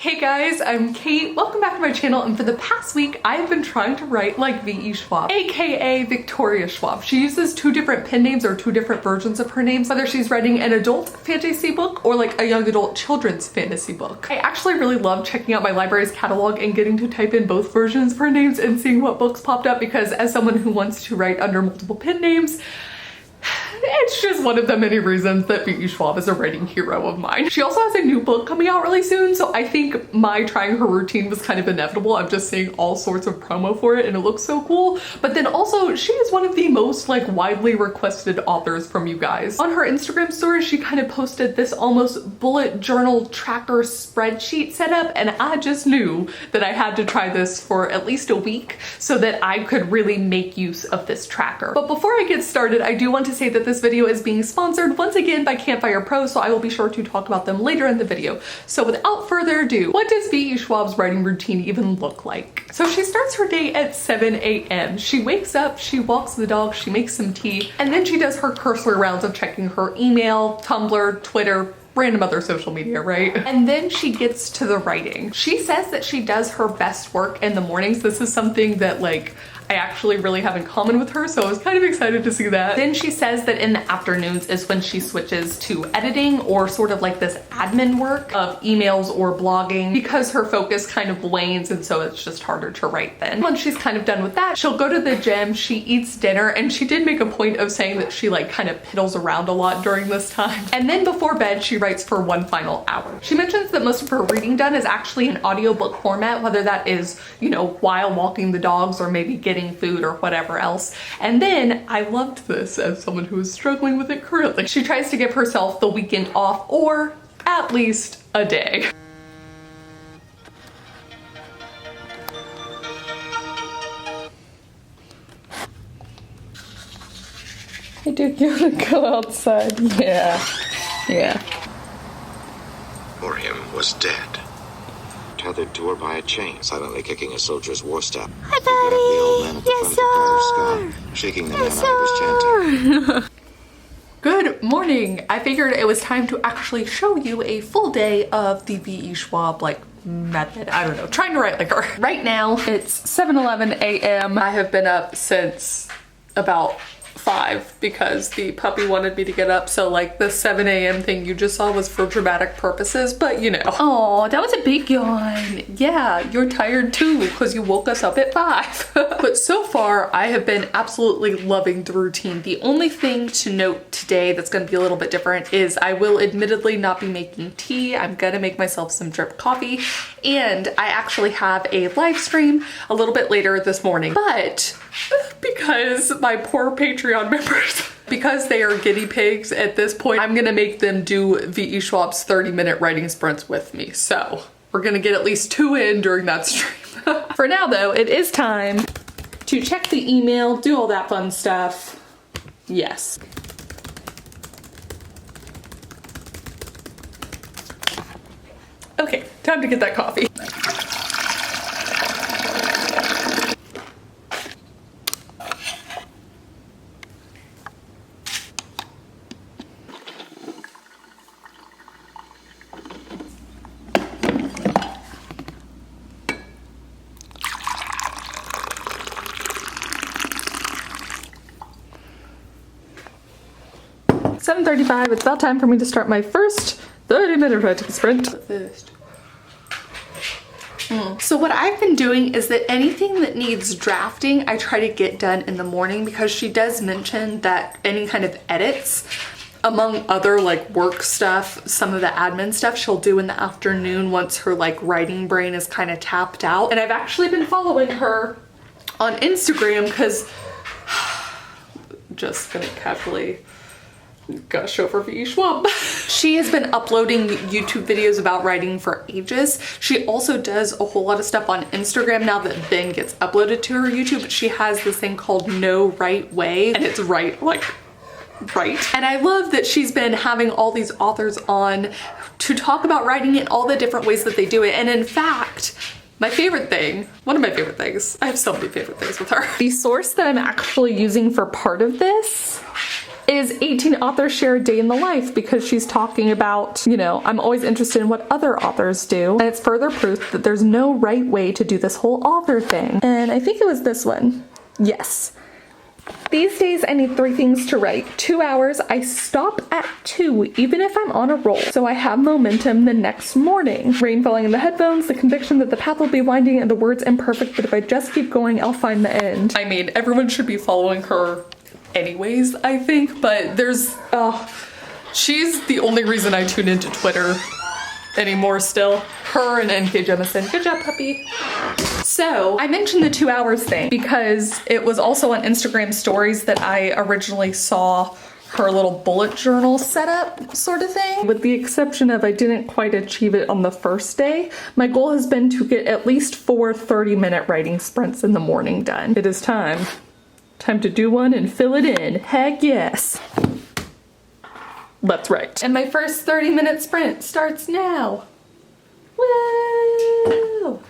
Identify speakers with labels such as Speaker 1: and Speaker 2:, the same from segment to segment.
Speaker 1: Hey guys, I'm Kate. Welcome back to my channel, and for the past week I've been trying to write like V.E. Schwab, aka Victoria Schwab. She uses two different pen names or two different versions of her names, whether she's writing an adult fantasy book or like a young adult children's fantasy book. I actually really love checking out my library's catalog and getting to type in both versions of her names and seeing what books popped up, because as someone who wants to write under multiple pen names, it's just one of the many reasons that V.E. Schwab is a writing hero of mine. She also has a new book coming out really soon, so I think my trying her routine was kind of inevitable. I'm just seeing all sorts of promo for it and it looks so cool. But then also, she is one of the most like widely requested authors from you guys. On her Instagram story, she kind of posted this almost bullet journal tracker spreadsheet setup, and I just knew that I had to try this for at least a week so that I could really make use of this tracker. But before I get started, I do want to say that this video is being sponsored once again by Campfire Pro, so I will be sure to talk about them later in the video. So without further ado, what does V.E. Schwab's writing routine even look like? So she starts her day at 7 a.m. She wakes up, she walks the dog, she makes some tea, and then she does her cursory rounds of checking her email, Tumblr, Twitter, random other social media, right? And then she gets to the writing. She says that she does her best work in the mornings. This is something that like I actually really have in common with her, so I was kind of excited to see that. Then she says that in the afternoons is when she switches to editing or sort of like this admin work of emails or blogging, because her focus kind of wanes and so it's just harder to write then. Once she's kind of done with that, she'll go to the gym, she eats dinner, and she did make a point of saying that she like kind of piddles around a lot during this time. And then before bed, she writes for one final hour. She mentions that most of her reading done is actually in audiobook format, whether that is, you know, while walking the dogs or maybe getting food or whatever else. And then I loved this as someone who is struggling with it currently. She tries to give herself the weekend off, or at least a day. I did want to go outside. Yeah.
Speaker 2: Boerne was dead, tethered to her by a chain, silently kicking a soldier's war staff.
Speaker 3: Hi, buddy. Yes, sir.
Speaker 2: Shaking the man I was chanting.
Speaker 1: Good morning. I figured it was time to actually show you a full day of the V.E. Schwab like method. I don't know, trying to write like her. Right now it's 7:11 a.m. I have been up since about 5 because the puppy wanted me to get up, so like the 7 a.m. thing you just saw was for dramatic purposes, but you know. Oh, that was a big yawn. Yeah, you're tired too because you woke us up at 5. But so far I have been absolutely loving the routine. The only thing to note today that's going to be a little bit different is I will admittedly not be making tea. I'm gonna make myself some drip coffee, and I actually have a live stream a little bit later this morning, but because my poor Patreon members, because they are guinea pigs at this point, I'm gonna make them do V.E. Schwab's 30-minute writing sprints with me. So we're gonna get at least 2 in during that stream. For now though, it is time to check the email, do all that fun stuff. Yes. Okay, time to get that coffee. It's 7:35. It's about time for me to start my first 30-minute writing sprint. So what I've been doing is that anything that needs drafting, I try to get done in the morning, because she does mention that any kind of edits, among other like work stuff, some of the admin stuff she'll do in the afternoon once her like writing brain is kind of tapped out. And I've actually been following her on Instagram because just gonna casually gush over V.E. Schwab. She has been uploading YouTube videos about writing for ages. She also does a whole lot of stuff on Instagram now that then gets uploaded to her YouTube. She has this thing called No Right Way, and it's right. And I love that she's been having all these authors on to talk about writing in all the different ways that they do it. And in fact, my favorite thing, one of my favorite things, I have so many favorite things with her. The source that I'm actually using for part of this is 18 authors share a day in the life, because she's talking about, you know, I'm always interested in what other authors do. And it's further proof that there's no right way to do this whole author thing. And I think it was this one. Yes. These days I need 3 things to write. 2 hours, I stop at 2, even if I'm on a roll. So I have momentum the next morning. Rain falling in the headphones, the conviction that the path will be winding and the words imperfect, but if I just keep going, I'll find the end. I mean, everyone should be following her anyways, I think, but there's, she's the only reason I tune into Twitter anymore still. Her and NK Jemisin. Good job, puppy. So I mentioned the 2 hours thing because it was also on Instagram stories that I originally saw her little bullet journal setup sort of thing. With the exception of I didn't quite achieve it on the first day, my goal has been to get at least 4 30-minute writing sprints in the morning done. It is time. Time to do one and fill it in. Heck yes. Let's write. And my first 30-minute sprint starts now. Woo!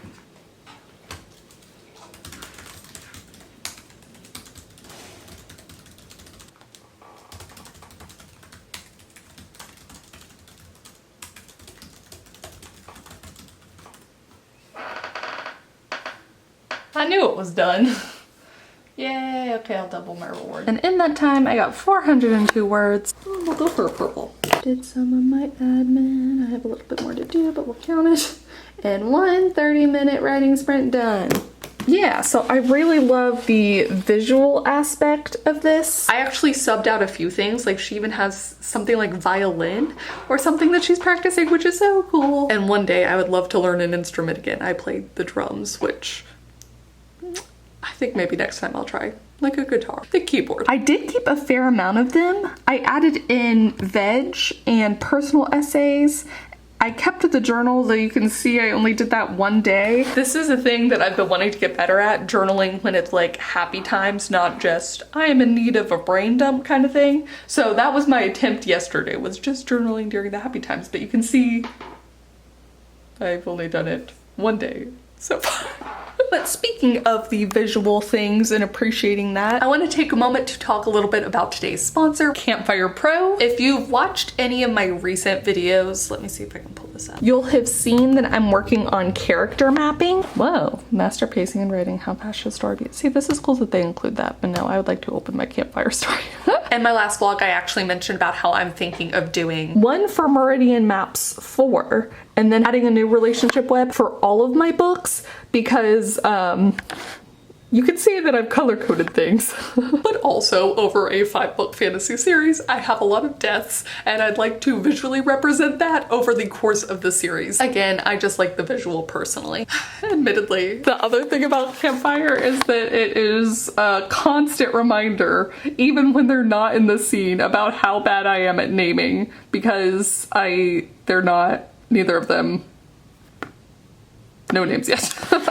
Speaker 1: I knew it was done. Yay, okay, I'll double my reward. And in that time, I got 402 words. Oh, we'll go for a purple. Did some of my admin. I have a little bit more to do, but we'll count it. And 1 30-minute writing sprint done. Yeah, so I really love the visual aspect of this. I actually subbed out a few things, like she even has something like violin or something that she's practicing, which is so cool. And one day I would love to learn an instrument again. I played the drums, which I think maybe next time I'll try, like a guitar. The keyboard. I did keep a fair amount of them. I added in veg and personal essays. I kept the journal, though you can see I only did that one day. This is a thing that I've been wanting to get better at, journaling when it's like happy times, not just I am in need of a brain dump kind of thing. So that was my attempt yesterday, was just journaling during the happy times. But you can see I've only done it one day so far. But speaking of the visual things and appreciating that, I want to take a moment to talk a little bit about today's sponsor, Campfire Pro. If you've watched any of my recent videos, let me see if I can pull this up. You'll have seen that I'm working on character mapping. Whoa, master pacing and writing, how fast should a story be? See, this is cool that they include that, but no, I would like to open my campfire story. In my last vlog, I actually mentioned about how I'm thinking of doing one for Meridian Maps 4, and then adding a new relationship web for all of my books, because you can see that I've color-coded things. But also, over a 5-book fantasy series, I have a lot of deaths, and I'd like to visually represent that over the course of the series. Again, I just like the visual personally. Admittedly. The other thing about Campfire is that it is a constant reminder, even when they're not in the scene, about how bad I am at naming, because they're not, neither of them. No names yet.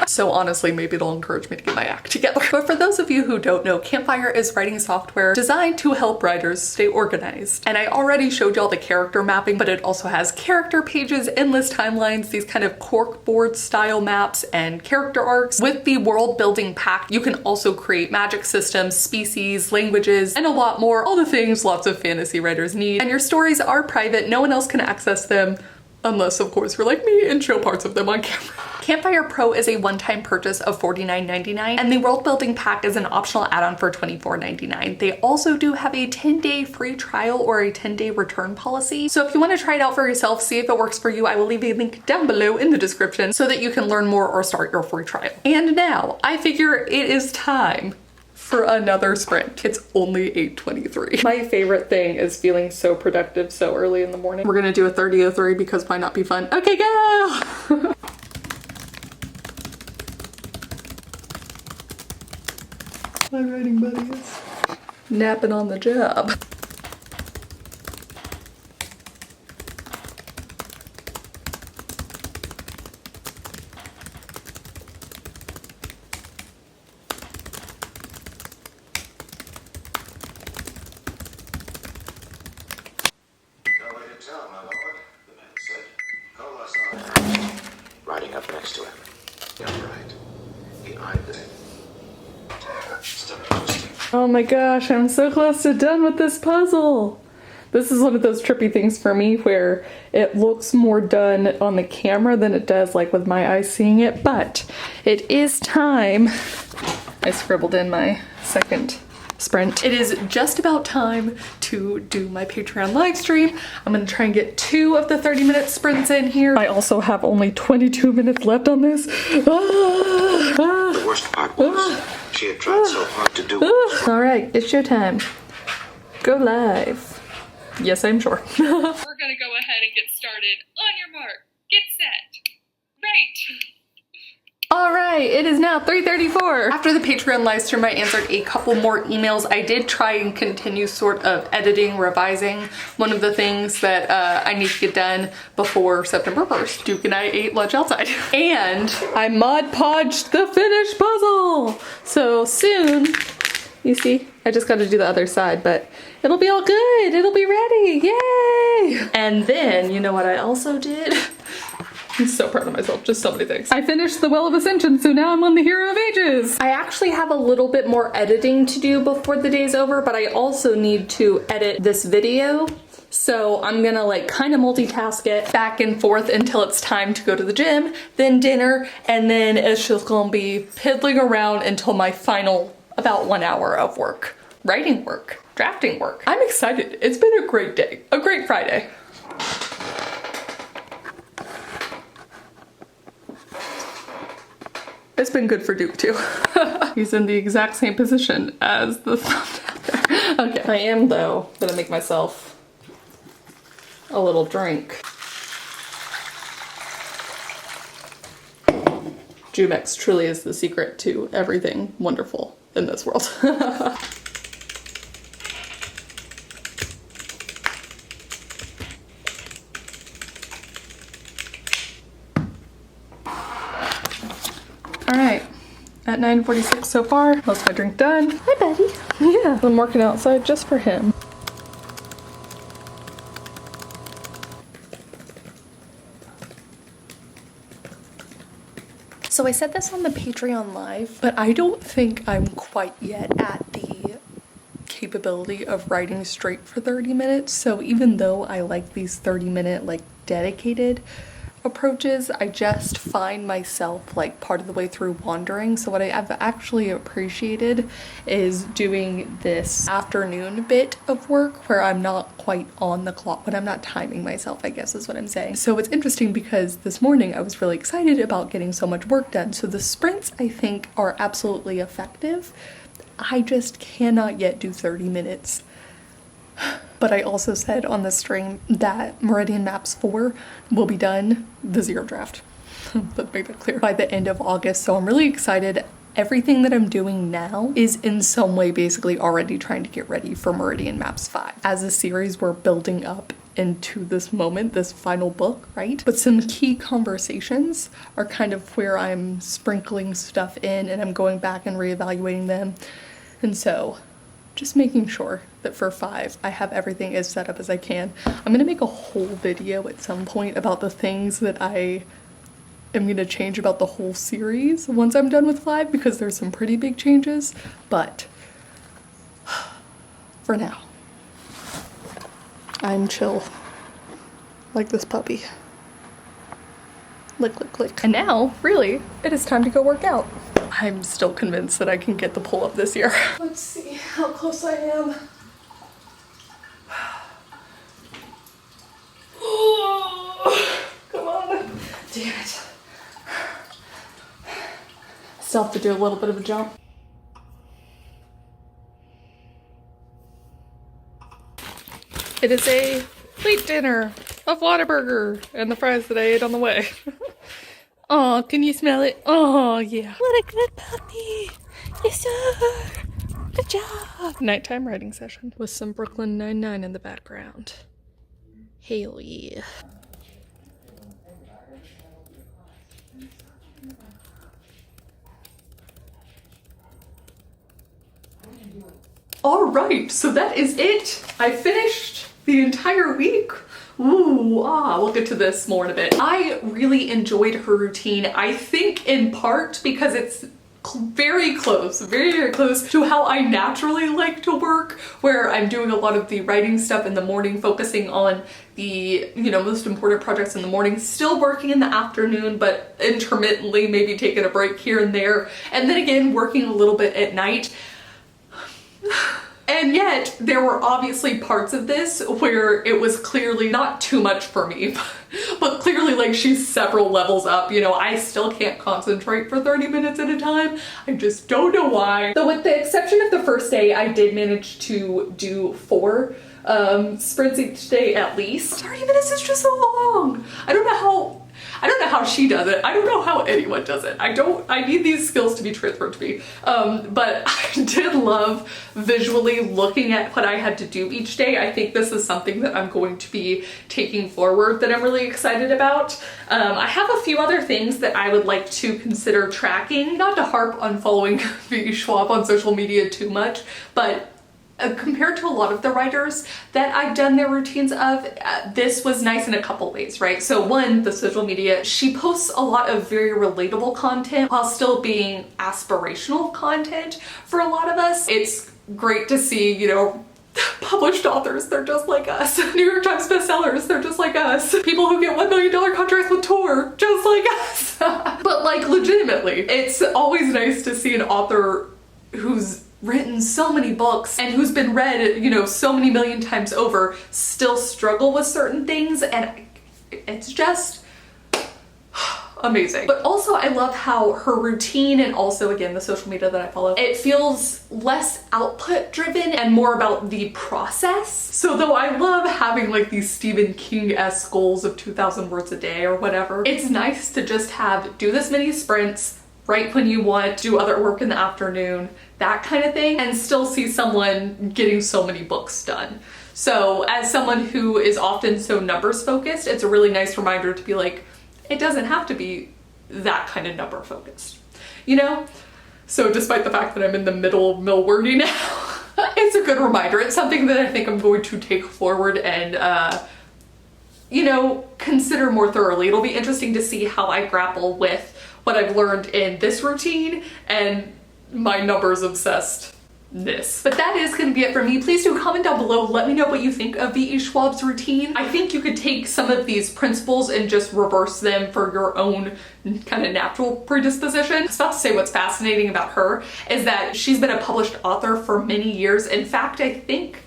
Speaker 1: So honestly, maybe it'll encourage me to get my act together. But for those of you who don't know, Campfire is writing software designed to help writers stay organized. And I already showed y'all the character mapping, but it also has character pages, endless timelines, these kind of corkboard style maps, and character arcs. With the world building pack, you can also create magic systems, species, languages, and a lot more. All the things lots of fantasy writers need. And your stories are private, no one else can access them. Unless, of course, you're like me and show parts of them on camera. Campfire Pro is a one-time purchase of $49.99, and the World Building Pack is an optional add-on for $24.99. They also do have a 10-day free trial or a 10-day return policy. So if you want to try it out for yourself, see if it works for you, I will leave a link down below in the description so that you can learn more or start your free trial. And now, I figure it is time for another sprint. It's only 8:23. My favorite thing is feeling so productive so early in the morning. We're gonna do a 30:03 because why not be fun? Okay, go! My writing buddy is napping on the job.
Speaker 2: Riding up next to him. Upright. Behind him. Stomach twisting.
Speaker 1: Oh my gosh, I'm so close to done with this puzzle. This is one of those trippy things for me where it looks more done on the camera than it does like with my eyes seeing it, but it is time. I scribbled in my second sprint. It is just about time to do my Patreon live stream. I'm gonna try and get 2 of the 30-minute sprints in here. I also have only 22 minutes left on this.
Speaker 2: The worst part was she had tried so hard to do it.
Speaker 1: All right, it's showtime. Go live. Yes, I'm sure.
Speaker 4: We're gonna go ahead and get started. On your mark, get set, right.
Speaker 1: All right, it is now 3:34. After the Patreon live stream, I answered a couple more emails. I did try and continue sort of editing, revising one of the things that I need to get done before September 1st. Duke and I ate lunch outside. And I Mod Podged the finished puzzle. So soon, you see, I just got to do the other side, but it'll be all good. It'll be ready. Yay! And then, you know what I also did? I'm so proud of myself, just so many things. I finished the Well of Ascension, so now I'm on the Hero of Ages. I actually have a little bit more editing to do before the day's over, but I also need to edit this video. So I'm gonna like kind of multitask it back and forth until it's time to go to the gym, then dinner, and then it's just gonna be piddling around until my final about 1 hour of work. Writing work, drafting work. I'm excited. It's been a great day, a great Friday. It's been good for Duke too. He's in the exact same position as the thumbnail there. Okay, I am though gonna make myself a little drink. Jumex truly is the secret to everything wonderful in this world. All right, at 9:46 so far, most of my drink done. Hi, buddy. Yeah, I'm working outside just for him. So I said this on the Patreon live, but I don't think I'm quite yet at the capability of writing straight for 30 minutes. So even though I like these 30-minute like dedicated approaches, I just find myself like part of the way through wandering. So what I've actually appreciated is doing this afternoon bit of work where I'm not quite on the clock, but I'm not timing myself, I guess is what I'm saying. So it's interesting because this morning I was really excited about getting so much work done. So the sprints I think are absolutely effective. I just cannot yet do 30 minutes. But I also said on the stream that Meridian Maps 4 will be done, the zero draft. Let's make that clear, by the end of August. So I'm really excited. Everything that I'm doing now is in some way basically already trying to get ready for Meridian Maps 5. As a series, we're building up into this moment, this final book, right? But some key conversations are kind of where I'm sprinkling stuff in and I'm going back and reevaluating them. And so just making sure that for 5, I have everything as set up as I can. I'm gonna make a whole video at some point about the things that I am gonna change about the whole series once I'm done with 5, because there's some pretty big changes, but for now, I'm chill, like this puppy. Lick, lick, lick. And now, really, it is time to go work out. I'm still convinced that I can get the pull-up this year. Let's see how close I am. Oh, come on. Damn it. Still have to do a little bit of a jump. It is a late dinner of Whataburger and the fries that I ate on the way. Oh, can you smell it? Oh, yeah. What a good puppy. Yes, sir. Good job. Nighttime writing session with some Brooklyn Nine-Nine in the background. Hell yeah. All right, so that is it. I finished the entire week. Ooh, we'll get to this more in a bit. I really enjoyed her routine. I think in part because it's very close, very, very close to how I naturally like to work, where I'm doing a lot of the writing stuff in the morning, focusing on the, you know, most important projects in the morning, still working in the afternoon, but intermittently maybe taking a break here and there, and then again working a little bit at night. And yet there were obviously parts of this where it was clearly not too much for me, but clearly like she's several levels up. You know, I still can't concentrate for 30 minutes at a time. I just don't know why. So with the exception of the first day, I did manage to do 4 sprints each day at least. 30 minutes is just so long. I don't know how she does it. I don't know how anyone does it. I need these skills to be transferred to me. But I did love visually looking at what I had to do each day. I think this is something that I'm going to be taking forward that I'm really excited about. I have a few other things that I would like to consider tracking. Not to harp on following V. Schwab on social media too much, but compared to a lot of the writers that I've done their routines of, this was nice in a couple ways, right? So one, the social media, she posts a lot of very relatable content while still being aspirational content for a lot of us. It's great to see, you know, published authors, they're just like us. New York Times bestsellers, they're just like us. People who get $1 million contracts with Tor, just like us. But like legitimately, it's always nice to see an author who's written so many books and who's been read, you know, so many million times over, still struggle with certain things, and it's just amazing. But also I love how her routine, and also again the social media that I follow, it feels less output driven and more about the process. So though I love having like these Stephen King-esque goals of 2,000 words a day or whatever, it's nice to just have do this many sprints, write when you want, do other work in the afternoon, that kind of thing, and still see someone getting so many books done. So as someone who is often so numbers focused, it's a really nice reminder to be like, it doesn't have to be that kind of number focused, you know? So despite the fact that I'm in the middle of mill wordy now, it's a good reminder. It's something that I think I'm going to take forward and, you know, consider more thoroughly. It'll be interesting to see how I grapple with what I've learned in this routine and my numbers obsessedness. But that is going to be it for me. Please do comment down below. Let me know what you think of V.E. Schwab's routine. I think you could take some of these principles and just reverse them for your own kind of natural predisposition. I was about to say what's fascinating about her is that she's been a published author for many years. In fact, I think,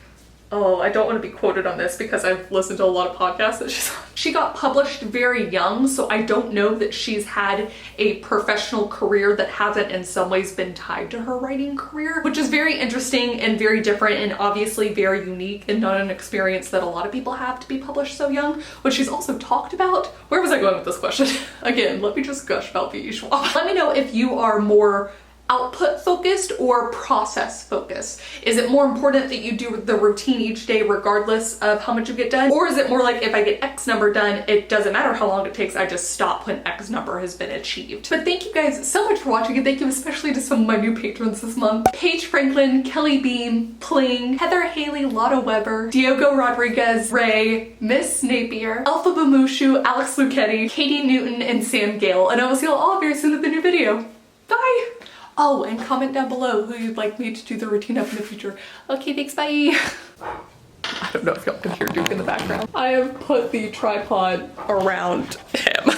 Speaker 1: oh, I don't want to be quoted on this because I've listened to a lot of podcasts that she's on. She got published very young, so I don't know that she's had a professional career that hasn't in some ways been tied to her writing career, which is very interesting and very different and obviously very unique and not an experience that a lot of people have to be published so young, which she's also talked about. Where was I going with this question? Again, let me just gush about V.E. Schwab. Let me know if you are more output focused or process focused. Is it more important that you do the routine each day regardless of how much you get done? Or is it more like if I get X number done, it doesn't matter how long it takes, I just stop when X number has been achieved? But thank you guys so much for watching, and thank you especially to some of my new patrons this month. Paige Franklin, Kelly Beam, Pling, Heather Haley, Lotta Weber, Diogo Rodriguez, Ray, Miss Napier, Alpha Bamushu, Alex Luchetti, Katie Newton, and Sam Gale. And I will see you all very soon in the new video. Bye! Oh, and comment down below who you'd like me to do the routine of in the future. Okay, thanks, bye. I don't know if y'all can hear Duke in the background. I have put the tripod around him.